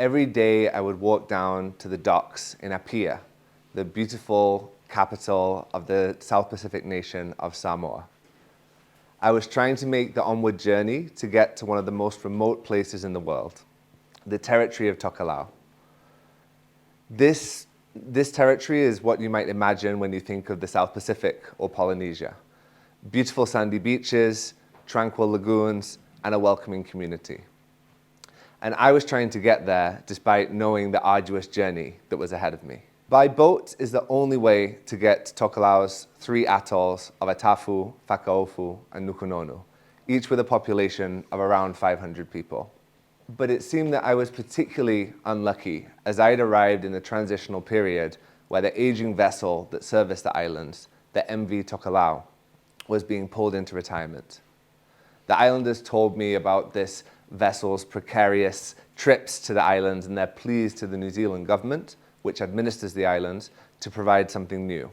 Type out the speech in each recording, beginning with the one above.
every day I would walk down to the docks in Apia, the beautiful capital of the South Pacific nation of Samoa. I was trying to make the onward journey to get to one of the most remote places in the world, the territory of Tokelau. This territory is what you might imagine when you think of the South Pacific or Polynesia. Beautiful sandy beaches, tranquil lagoons, and a welcoming community. And I was trying to get there despite knowing the arduous journey that was ahead of me. By boat is the only way to get to Tokelau's 3 atolls of Atafu, Whakaofu, and Nukunonu, each with a population of around 500 people. But it seemed that I was particularly unlucky as I had arrived in the transitional period where the aging vessel that serviced the islands, the MV Tokelau, was being pulled into retirement. The islanders told me about this vessel's precarious trips to the islands and their pleas to the New Zealand government, which administers the islands, to provide something new.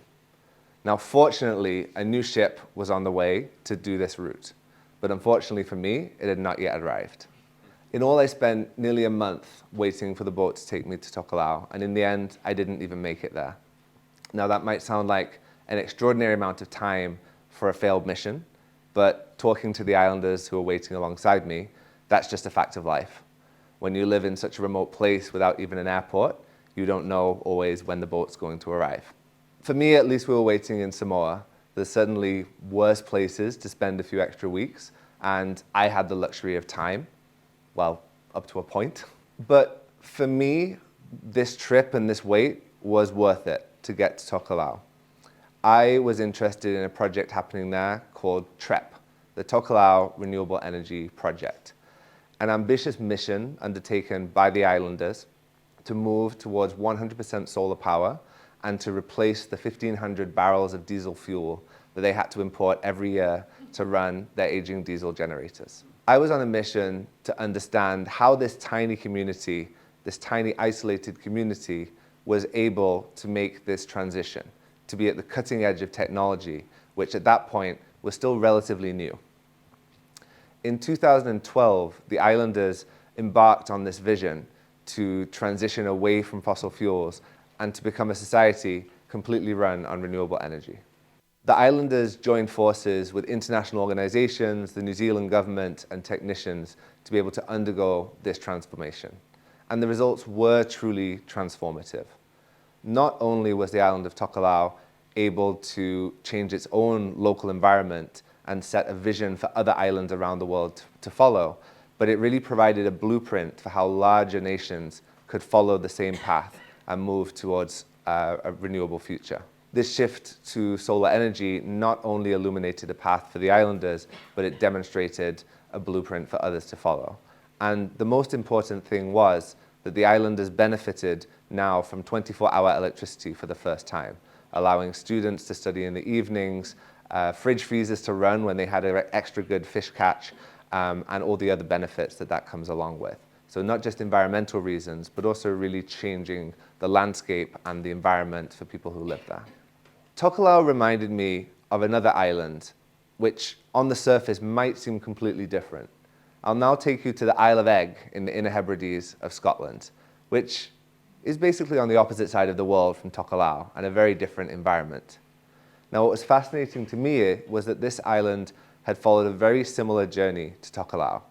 Now, fortunately, a new ship was on the way to do this route, but unfortunately for me, it had not yet arrived. In all, I spent nearly a month waiting for the boat to take me to Tokelau, and in the end, I didn't even make it there. Now, that might sound like an extraordinary amount of time for a failed mission, but talking to the islanders who were waiting alongside me, that's just a fact of life. When you live in such a remote place without even an airport, you don't know always when the boat's going to arrive. For me, at least, we were waiting in Samoa. There's certainly worse places to spend a few extra weeks, and I had the luxury of time, well, up to a point. But for me, this trip and this wait was worth it to get to Tokelau. I was interested in a project happening there called TREP, the Tokelau Renewable Energy Project, an ambitious mission undertaken by the islanders to move towards 100% solar power and to replace the 1,500 barrels of diesel fuel that they had to import every year to run their aging diesel generators. I was on a mission to understand how this tiny community, this tiny isolated community, was able to make this transition, to be at the cutting edge of technology, which at that point was still relatively new. In 2012, the islanders embarked on this vision to transition away from fossil fuels and to become a society completely run on renewable energy. The islanders joined forces with international organizations, the New Zealand government, and technicians to be able to undergo this transformation. And the results were truly transformative. Not only was the island of Tokelau able to change its own local environment and set a vision for other islands around the world to follow, but it really provided a blueprint for how larger nations could follow the same path and move towards a renewable future. This shift to solar energy not only illuminated a path for the islanders, but it demonstrated a blueprint for others to follow. And the most important thing was that the islanders benefited now from 24-hour electricity for the first time, allowing students to study in the evenings, fridge freezers to run when they had an extra good fish catch, and all the other benefits that comes along with. So not just environmental reasons, but also really changing the landscape and the environment for people who live there. Tokelau reminded me of another island, which on the surface might seem completely different. I'll now take you to the Isle of Egg in the Inner Hebrides of Scotland, which is basically on the opposite side of the world from Tokelau and a very different environment. Now, what was fascinating to me was that this island had followed a very similar journey to Tokelau.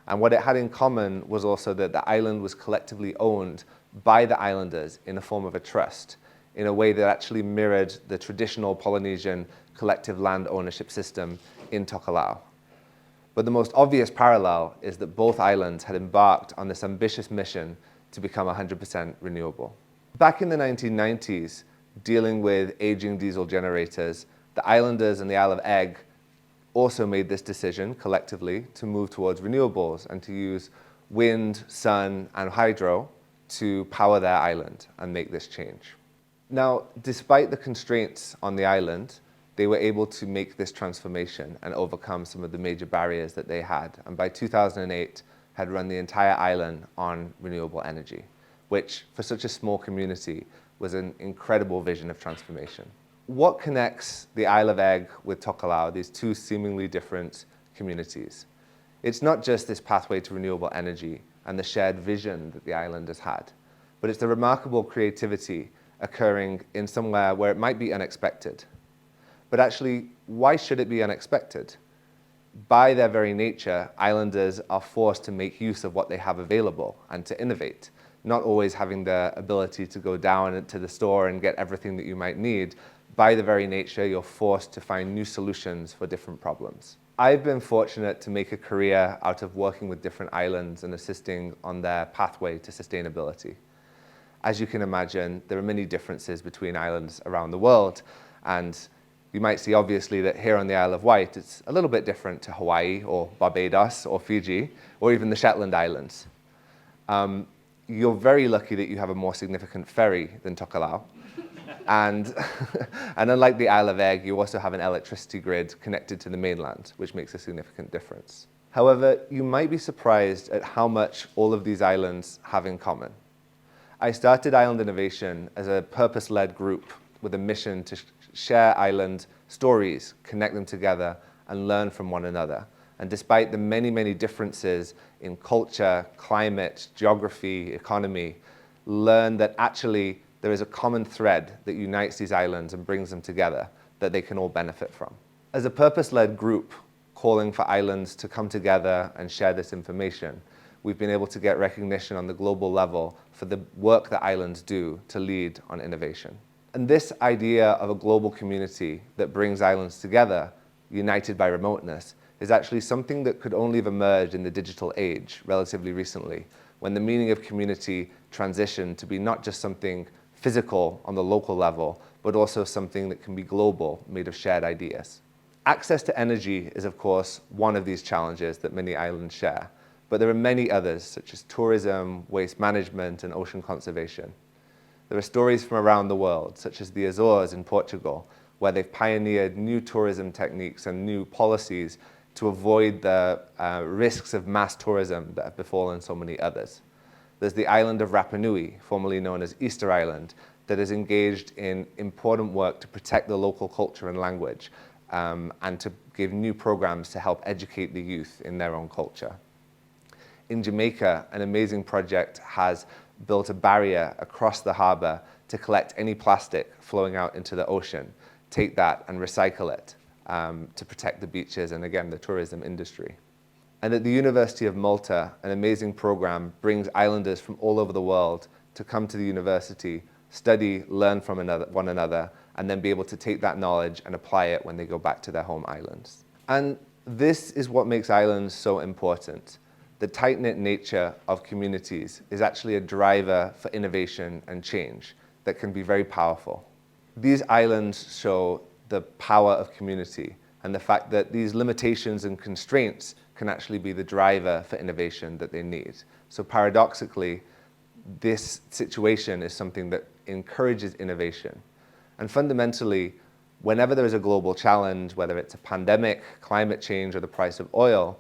And what it had in common was also that the island was collectively owned by the islanders in the form of a trust, in a way that actually mirrored the traditional Polynesian collective land ownership system in Tokelau. But the most obvious parallel is that both islands had embarked on this ambitious mission to become 100% renewable. Back in the 1990s, dealing with aging diesel generators, the islanders and the Isle of Egg also made this decision collectively to move towards renewables and to use wind, sun, and hydro to power their island and make this change. Now, despite the constraints on the island, they were able to make this transformation and overcome some of the major barriers that they had. And by 2008, had run the entire island on renewable energy, which for such a small community was an incredible vision of transformation. What connects the Isle of Egg with Tokelau, these two seemingly different communities? It's not just this pathway to renewable energy, and the shared vision that the islanders had. But it's the remarkable creativity occurring in somewhere where it might be unexpected. But actually, why should it be unexpected? By their very nature, islanders are forced to make use of what they have available and to innovate, not always having the ability to go down to the store and get everything that you might need. By the very nature, you're forced to find new solutions for different problems. I've been fortunate to make a career out of working with different islands and assisting on their pathway to sustainability. As you can imagine, there are many differences between islands around the world, and you might see obviously that here on the Isle of Wight, it's a little bit different to Hawaii or Barbados or Fiji or even the Shetland Islands. You're very lucky that you have a more significant ferry than Tokelau. And unlike the Isle of Egg, you also have an electricity grid connected to the mainland, which makes a significant difference. However, you might be surprised at how much all of these islands have in common. I started Island Innovation as a purpose-led group with a mission to share island stories, connect them together, and learn from one another. And despite the many, many differences in culture, climate, geography, economy, learn that actually there is a common thread that unites these islands and brings them together that they can all benefit from. As a purpose-led group calling for islands to come together and share this information, we've been able to get recognition on the global level for the work that islands do to lead on innovation. And this idea of a global community that brings islands together, united by remoteness, is actually something that could only have emerged in the digital age relatively recently, when the meaning of community transitioned to be not just something physical on the local level, but also something that can be global, made of shared ideas. Access to energy is, of course, one of these challenges that many islands share, but there are many others, such as tourism, waste management, and ocean conservation. There are stories from around the world, such as the Azores in Portugal, where they've pioneered new tourism techniques and new policies to avoid the risks of mass tourism that have befallen so many others. There's the island of Rapa Nui, formerly known as Easter Island, that is engaged in important work to protect the local culture and language, and to give new programs to help educate the youth in their own culture. In Jamaica, an amazing project has built a barrier across the harbor to collect any plastic flowing out into the ocean, take that and recycle it to protect the beaches and, again, the tourism industry. And at the University of Malta, an amazing program brings islanders from all over the world to come to the university, study, learn from one another, and then be able to take that knowledge and apply it when they go back to their home islands. And this is what makes islands so important. The tight-knit nature of communities is actually a driver for innovation and change that can be very powerful. These islands show the power of community and the fact that these limitations and constraints can actually be the driver for innovation that they need. So paradoxically, this situation is something that encourages innovation. And fundamentally, whenever there is a global challenge, whether it's a pandemic, climate change, or the price of oil,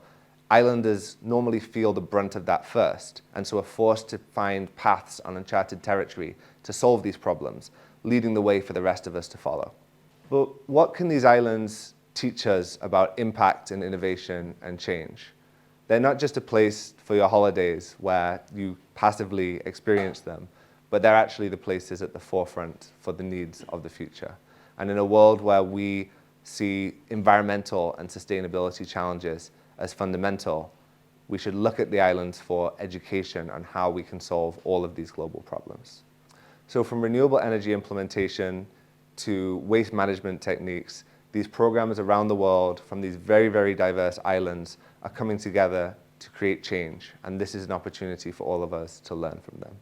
islanders normally feel the brunt of that first, and so are forced to find paths on uncharted territory to solve these problems, leading the way for the rest of us to follow. But what can these islands teach us about impact and innovation and change? They're not just a place for your holidays where you passively experience them, but they're actually the places at the forefront for the needs of the future. And in a world where we see environmental and sustainability challenges as fundamental, we should look at the islands for education on how we can solve all of these global problems. So from renewable energy implementation to waste management techniques, these programs around the world from these very, very diverse islands are coming together to create change. And this is an opportunity for all of us to learn from them.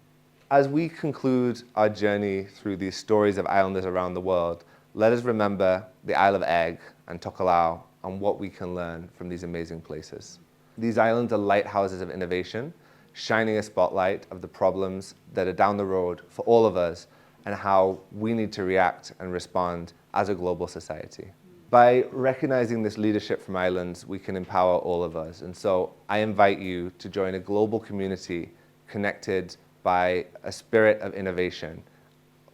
As we conclude our journey through these stories of islanders around the world, let us remember the Isle of Egg and Tokelau and what we can learn from these amazing places. These islands are lighthouses of innovation, shining a spotlight of the problems that are down the road for all of us and how we need to react and respond as a global society. By recognizing this leadership from islands, we can empower all of us. And so I invite you to join a global community connected by a spirit of innovation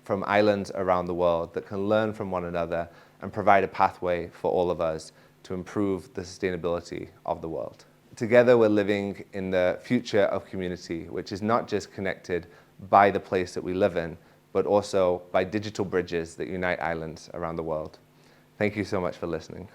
from islands around the world that can learn from one another and provide a pathway for all of us to improve the sustainability of the world. Together we're living in the future of community, which is not just connected by the place that we live in, but also by digital bridges that unite islands around the world. Thank you so much for listening.